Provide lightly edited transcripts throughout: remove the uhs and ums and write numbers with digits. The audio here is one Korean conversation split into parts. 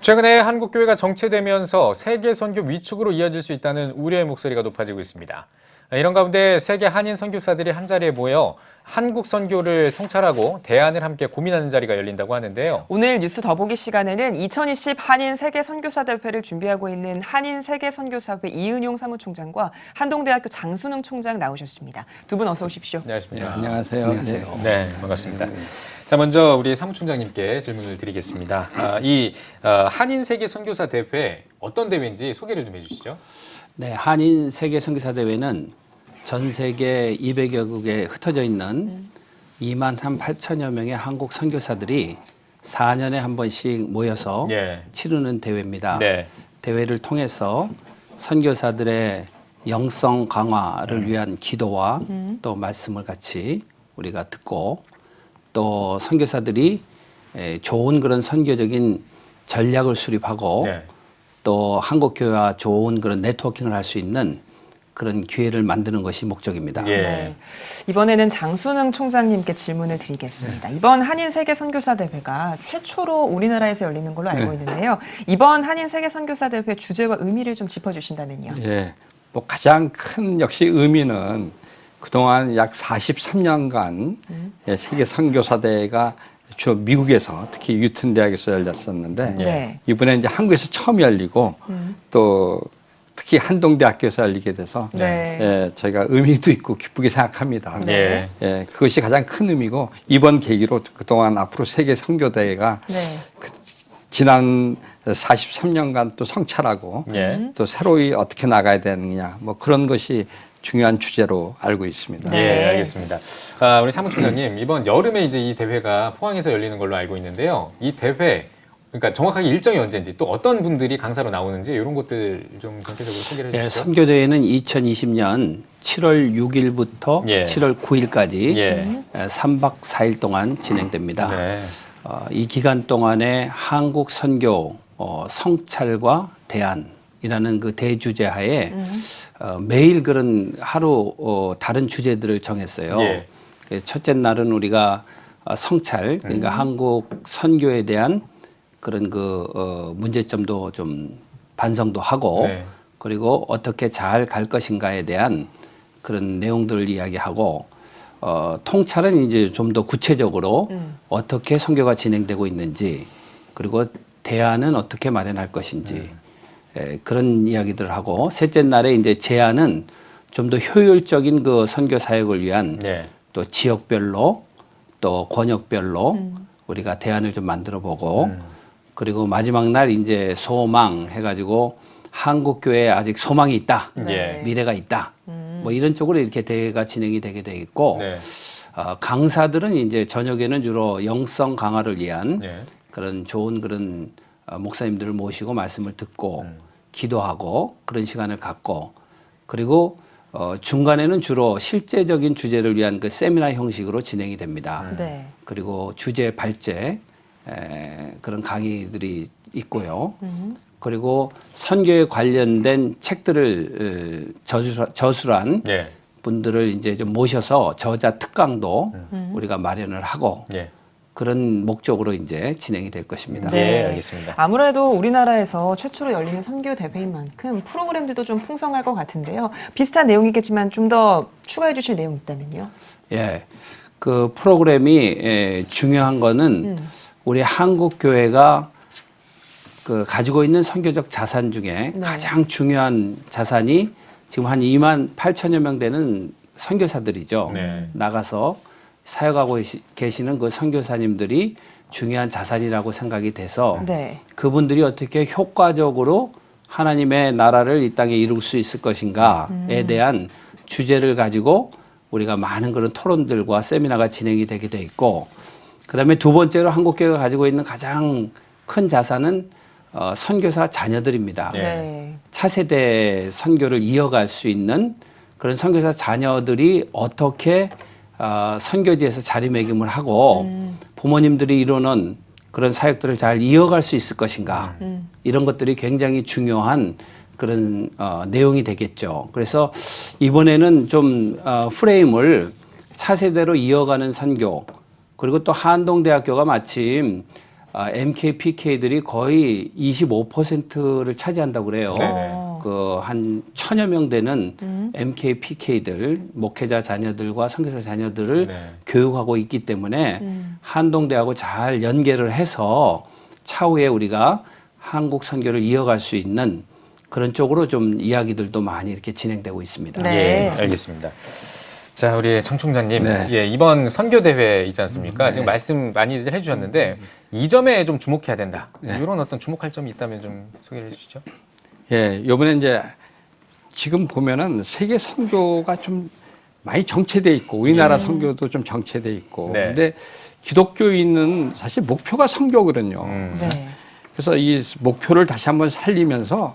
최근에 한국교회가 정체되면서 세계 선교 위축으로 이어질 수 있다는 우려의 목소리가 높아지고 있습니다. 이런 가운데 세계 한인 선교사들이 한자리에 모여 한국 선교를 성찰하고 대안을 함께 고민하는 자리가 열린다고 하는데요. 오늘 뉴스 더보기 시간에는 2020 한인 세계 선교사 대회를 준비하고 있는 한인 세계 선교사회 이은용 사무총장과 한동대학교 장순흥 총장 나오셨습니다. 두 분 어서 오십시오. 안녕하십니까. 네, 안녕하세요. 안녕하세요. 네, 반갑습니다. 자, 먼저 우리 사무총장님께 질문을 드리겠습니다. 한인 세계 선교사 대회 어떤 대회인지 소개를 좀 해주시죠. 네, 한인 세계 선교사 대회는 전 세계 200여 국에 흩어져 있는 2만 한 8천여 명의 한국 선교사들이 4년에 한 번씩 모여서 치르는 대회입니다. 네. 대회를 통해서 선교사들의 영성 강화를 위한 기도와 또 말씀을 같이 우리가 듣고 또 선교사들이 좋은 그런 선교적인 전략을 수립하고 또 한국교회와 좋은 그런 네트워킹을 할 수 있는 그런 기회를 만드는 것이 목적입니다. 네. 이번에는 장순흥 총장님께 질문을 드리겠습니다. 이번 한인 세계 선교사 대회가 최초로 우리나라에서 열리는 걸로 알고 있는데요. 이번 한인 세계 선교사 대회 주제와 의미를 좀 짚어주신다면요. 예, 뭐 가장 큰 역시 의미는 그동안 약 43년간 세계 선교사 대회가 주로 미국에서 특히 유튼 대학에서 열렸었는데 이번에 이제 한국에서 처음 열리고 또 특히 한동대학교에서 열리게 돼서 저희가 의미도 있고 기쁘게 생각합니다. 예, 그것이 가장 큰 의미고 이번 계기로 그동안 앞으로 세계 선교대회가 지난 43년간 또 성찰하고 또 새로이 어떻게 나가야 되느냐 뭐 그런 것이 중요한 주제로 알고 있습니다. 네, 알겠습니다. 우리 사무총장님, 이번 여름에 이제 이 대회가 포항에서 열리는 걸로 알고 있는데요. 이 대회, 그러니까 정확하게 일정이 언제인지 또 어떤 분들이 강사로 나오는지 이런 것들 좀 전체적으로 소개를 해주시죠. 선교대회는 2020년 7월 6일부터 7월 9일까지 3박 4일 동안 진행됩니다. 이 기간 동안에 한국 선교 성찰과 대안이라는 그 대주제하에 매일 그런 하루 다른 주제들을 정했어요. 첫째 날은 우리가 성찰, 그러니까 한국 선교에 대한 그런 그 문제점도 좀 반성도 하고 그리고 어떻게 잘 갈 것인가에 대한 그런 내용들을 이야기하고 통찰은 이제 좀 더 구체적으로 어떻게 선교가 진행되고 있는지 그리고 대안은 어떻게 마련할 것인지 그런 이야기들을 하고 셋째 날에 이제 제안은 좀 더 효율적인 그 선교 사역을 위한 또 지역별로 또 권역별로 우리가 대안을 좀 만들어 보고 그리고 마지막 날 이제 소망 해가지고 한국 교회에 아직 소망이 있다, 미래가 있다, 뭐 이런 쪽으로 이렇게 대회가 진행이 되게 돼 있고 강사들은 이제 저녁에는 주로 영성 강화를 위한 그런 좋은 그런 목사님들을 모시고 말씀을 듣고 기도하고 그런 시간을 갖고 그리고 중간에는 주로 실제적인 주제를 위한 그 세미나 형식으로 진행이 됩니다. 그리고 주제 발제 그런 강의들이 있고요. 그리고 선교에 관련된 책들을 저술한 분들을 이제 좀 모셔서 저자 특강도 우리가 마련을 하고 그런 목적으로 이제 진행이 될 것입니다. 알겠습니다. 아무래도 우리나라에서 최초로 열리는 선교 대회인 만큼 프로그램들도 좀 풍성할 것 같은데요. 비슷한 내용이겠지만 좀 더 추가해 주실 내용 있다면요. 그 프로그램이 중요한 거는 우리 한국 교회가 그 가지고 있는 선교적 자산 중에 가장 중요한 자산이 지금 한 2만 8천여 명 되는 선교사들이죠. 나가서 사역하고 계시는 그 선교사님들이 중요한 자산이라고 생각이 돼서 그분들이 어떻게 효과적으로 하나님의 나라를 이 땅에 이룰 수 있을 것인가에 대한 주제를 가지고 우리가 많은 그런 토론들과 세미나가 진행이 되게 돼 있고 그다음에 두 번째로 한국교회가 가지고 있는 가장 큰 자산은 선교사 자녀들입니다. 차세대 선교를 이어갈 수 있는 그런 선교사 자녀들이 어떻게 선교지에서 자리매김을 하고 부모님들이 이루는 그런 사역들을 잘 이어갈 수 있을 것인가 이런 것들이 굉장히 중요한 그런 내용이 되겠죠. 그래서 이번에는 좀 프레임을 차세대로 이어가는 선교 그리고 또 한동대학교가 마침 MKPK들이 거의 25%를 차지한다고 그래요. 그 한 1000여 명 되는 MKPK들, 목회자 자녀들과 선교사 자녀들을 교육하고 있기 때문에 한동대하고 잘 연계를 해서 차후에 우리가 한국 선교를 이어갈 수 있는 그런 쪽으로 좀 이야기들도 많이 이렇게 진행되고 있습니다. 네. 예, 알겠습니다. 자, 우리 장 총장님, 네. 예, 이번 선교 대회 있지 않습니까? 지금 말씀 많이들 해주셨는데 이 점에 좀 주목해야 된다. 이런 어떤 주목할 점이 있다면 좀 소개를 해주시죠. 예, 요번에 이제 지금 보면은 세계 선교가 좀 많이 정체돼 있고 우리나라 선교도 좀 정체돼 있고 네. 근데 기독교인은 사실 목표가 선교거든요. 네. 그래서 이 목표를 다시 한번 살리면서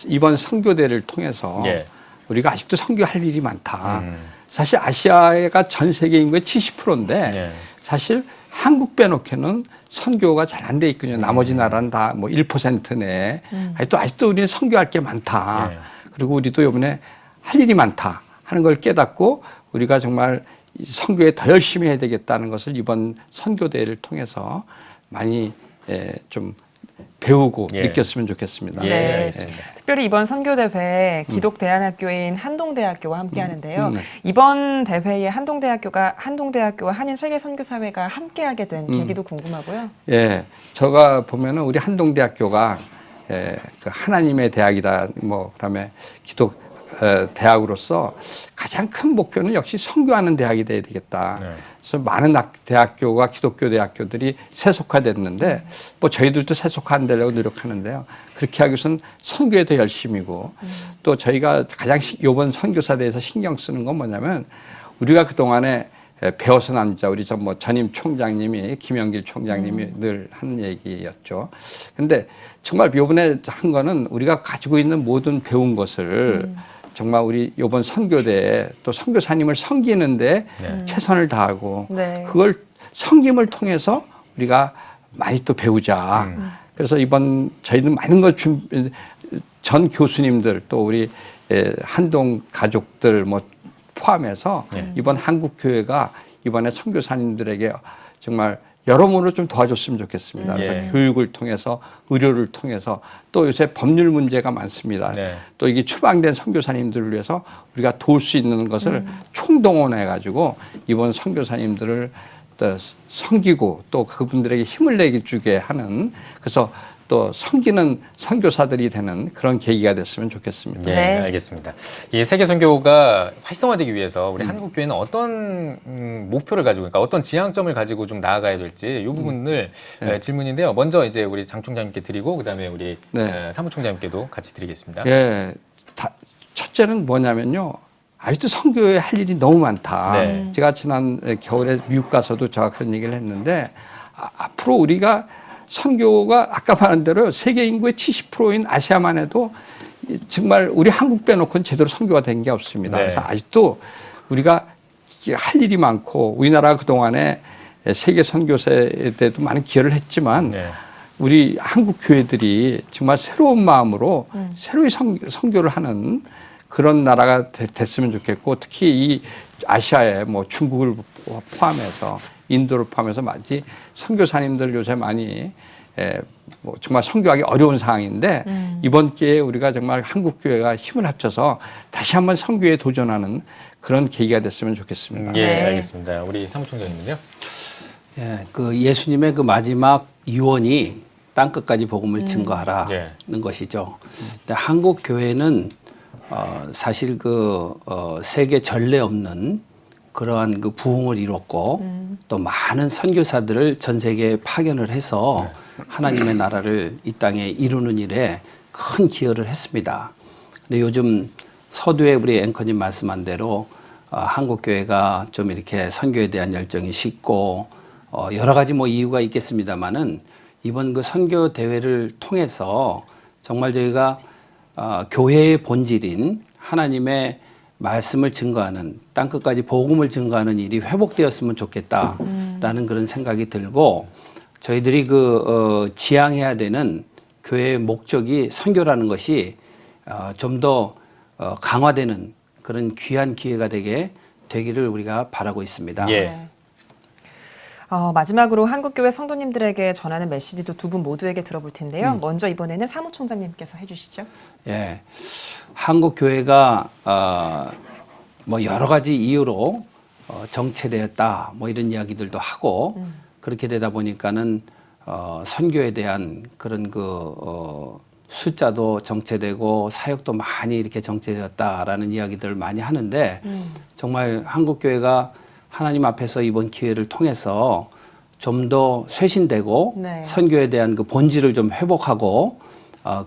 이번 선교대를 통해서 예. 우리가 아직도 선교할 일이 많다. 사실 아시아가 전 세계 인구의 70%인데 예. 사실 한국 빼놓고는 선교가 잘 안 돼 있거든요. 나머지 나라는 다 뭐 1% 내에. 아직도 우리는 선교할 게 많다. 예. 그리고 우리도 이번에 할 일이 많다 하는 걸 깨닫고 우리가 정말 선교에 더 열심히 해야 되겠다는 것을 이번 선교대회를 통해서 많이 좀 배우고 예. 느꼈으면 좋겠습니다. 예, 네. 알겠습니다. 특별히 이번 선교대회 기독대안학교인 한동대학교와 함께 하는데요. 네. 이번 대회에 한동대학교와 한인세계선교사회가 함께하게 된 계기도 궁금하고요. 예, 제가 보면은 우리 한동대학교가 그 하나님의 대학이다, 뭐 그다음에 기독 대학으로서 가장 큰 목표는 역시 선교하는 대학이 돼야 되겠다. 네. 그래서 많은 대학교가 기독교 대학교들이 세속화됐는데 뭐 저희들도 세속화 안 되려고 노력하는데요. 그렇게 하기 위해서는 선교에 더 열심이고 또 저희가 가장 이번 선교사대에서 신경 쓰는 건 뭐냐면 우리가 그동안에 배워서 남자 우리 전임 총장님이 김영길 총장님이 늘 하는 얘기였죠. 근데 정말 이번에 한 거는 우리가 가지고 있는 모든 배운 것을 정말 우리 이번 선교대에 또 선교사님을 섬기는데 최선을 다하고 네. 그걸 섬김을 통해서 우리가 많이 또 배우자. 그래서 이번 저희는 많은 걸 전 교수님들 또 우리 한동 가족들 뭐 포함해서 이번 한국교회가 이번에 선교사님들에게 정말 여러모로 좀 도와줬으면 좋겠습니다. 그래서 교육을 통해서 의료를 통해서 또 요새 법률 문제가 많습니다. 네. 또 이게 추방된 선교사님들을 위해서 우리가 도울 수 있는 것을 총동원해 가지고 이번 선교사님들을 또 섬기고 또 그분들에게 힘을 내게 주게 하는 그래서 또 섬기는 선교사들이 되는 그런 계기가 됐으면 좋겠습니다. 예, 네. 알겠습니다. 이 세계 선교가 활성화되기 위해서 우리 한국 교회는 어떤 목표를 가지고, 그러니까 어떤 지향점을 가지고 좀 나아가야 될지 이 부분을 질문인데요. 먼저 이제 우리 장 총장님께 드리고 그다음에 우리 사무총장님께도 같이 드리겠습니다. 예, 첫째는 뭐냐면요. 아직도 선교에 할 일이 너무 많다. 네. 제가 지난 겨울에 미국 가서도 제가 그런 얘기를 했는데 앞으로 우리가 선교가 아까 말한 대로 세계 인구의 70%인 아시아만 해도 정말 우리 한국 빼놓고는 제대로 선교가 된 게 없습니다. 네. 그래서 아직도 우리가 할 일이 많고 우리나라 그동안에 세계 선교사에 대해도 많은 기여를 했지만 우리 한국 교회들이 정말 새로운 마음으로 새로이 선교를 하는 그런 나라가 됐으면 좋겠고 특히 이 아시아에 뭐 중국을 포함해서 인도를 포함해서 많이 선교사님들 요새 많이 뭐 정말 선교하기 어려운 상황인데 이번 기회에 우리가 정말 한국 교회가 힘을 합쳐서 다시 한번 선교에 도전하는 그런 계기가 됐으면 좋겠습니다. 예, 네. 알겠습니다. 우리 사무총장님은요? 예, 그 예수님의 그 마지막 유언이 땅 끝까지 복음을 증거하라는 것이죠. 근데 한국 교회는 사실 세계 전례 없는 그러한 그 부흥을 이뤘고 또 많은 선교사들을 전 세계에 파견을 해서 하나님의 나라를 이 땅에 이루는 일에 큰 기여를 했습니다. 근데 요즘 서두에 우리 앵커님 말씀한 대로 한국 교회가 좀 이렇게 선교에 대한 열정이 식고 여러 가지 뭐 이유가 있겠습니다만은 이번 그 선교 대회를 통해서 정말 저희가 교회의 본질인 하나님의 말씀을 증거하는 땅끝까지 복음을 증거하는 일이 회복되었으면 좋겠다라는 그런 생각이 들고 저희들이 지향해야 되는 교회의 목적이 선교라는 것이 좀 더 강화되는 그런 귀한 기회가 되기를 우리가 바라고 있습니다. 예. 마지막으로 한국교회 성도님들에게 전하는 메시지도 두 분 모두에게 들어볼 텐데요. 먼저 이번에는 사무총장님께서 해주시죠. 예, 한국교회가 뭐 여러 가지 이유로 정체되었다 뭐 이런 이야기들도 하고 그렇게 되다 보니까는 선교에 대한 그런 숫자도 정체되고 사역도 많이 이렇게 정체되었다라는 이야기들을 많이 하는데 정말 한국교회가 하나님 앞에서 이번 기회를 통해서 좀 더 쇄신되고 네. 선교에 대한 그 본질을 좀 회복하고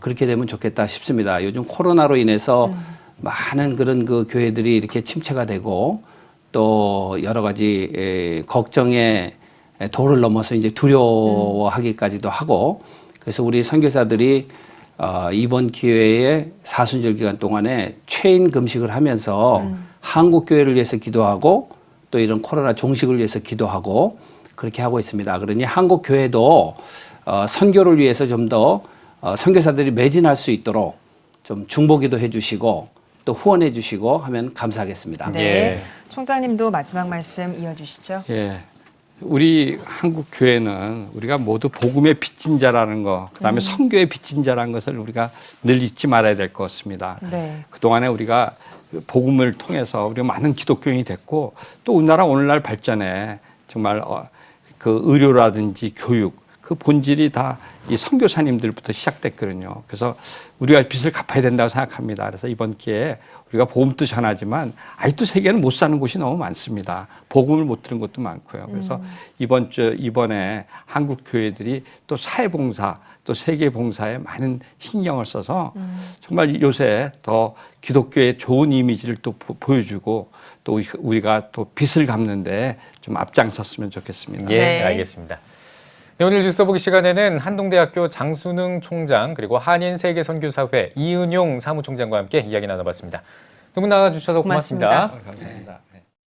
그렇게 되면 좋겠다 싶습니다. 요즘 코로나로 인해서 많은 그런 그 교회들이 이렇게 침체가 되고 또 여러 가지 걱정의 도를 넘어서 이제 두려워하기까지도 하고 그래서 우리 선교사들이 이번 기회에 사순절 기간 동안에 최인 금식을 하면서 한국 교회를 위해서 기도하고 또 이런 코로나 종식을 위해서 기도하고 그렇게 하고 있습니다. 그러니 한국 교회도 선교를 위해서 좀 더 선교사들이 매진할 수 있도록 좀 중보기도 해주시고 또 후원해 주시고 하면 감사하겠습니다. 네. 예. 총장님도 마지막 말씀 이어주시죠. 예. 우리 한국 교회는 우리가 모두 복음의 빚진 자라는 거, 그다음에 선교의 빚진 자라는 것을 우리가 늘 잊지 말아야 될 것 같습니다. 네. 그동안에 우리가 복음을 통해서 우리가 많은 기독교인이 됐고 또 우리나라 오늘날 발전에 정말 그 의료라든지 교육 그 본질이 다 이 선교사님들부터 시작됐거든요. 그래서 우리가 빚을 갚아야 된다고 생각합니다. 그래서 이번 기회에 우리가 복음도 전하지만 아직도 세계는 못 사는 곳이 너무 많습니다. 복음을 못 들은 곳도 많고요. 그래서 이번에 한국 교회들이 또 사회봉사 또 세계봉사에 많은 신경을 써서 정말 요새 더 기독교의 좋은 이미지를 또 보여주고 또 우리가 또 빚을 갚는데 좀 앞장섰으면 좋겠습니다. 예, 네. 알겠습니다. 네, 오늘 뉴스 보기 시간에는 한동대학교 장순흥 총장 그리고 한인세계선교사회 이은용 사무총장과 함께 이야기 나눠봤습니다. 두 분 나와주셔서 고맙습니다. 고맙습니다. 감사합니다.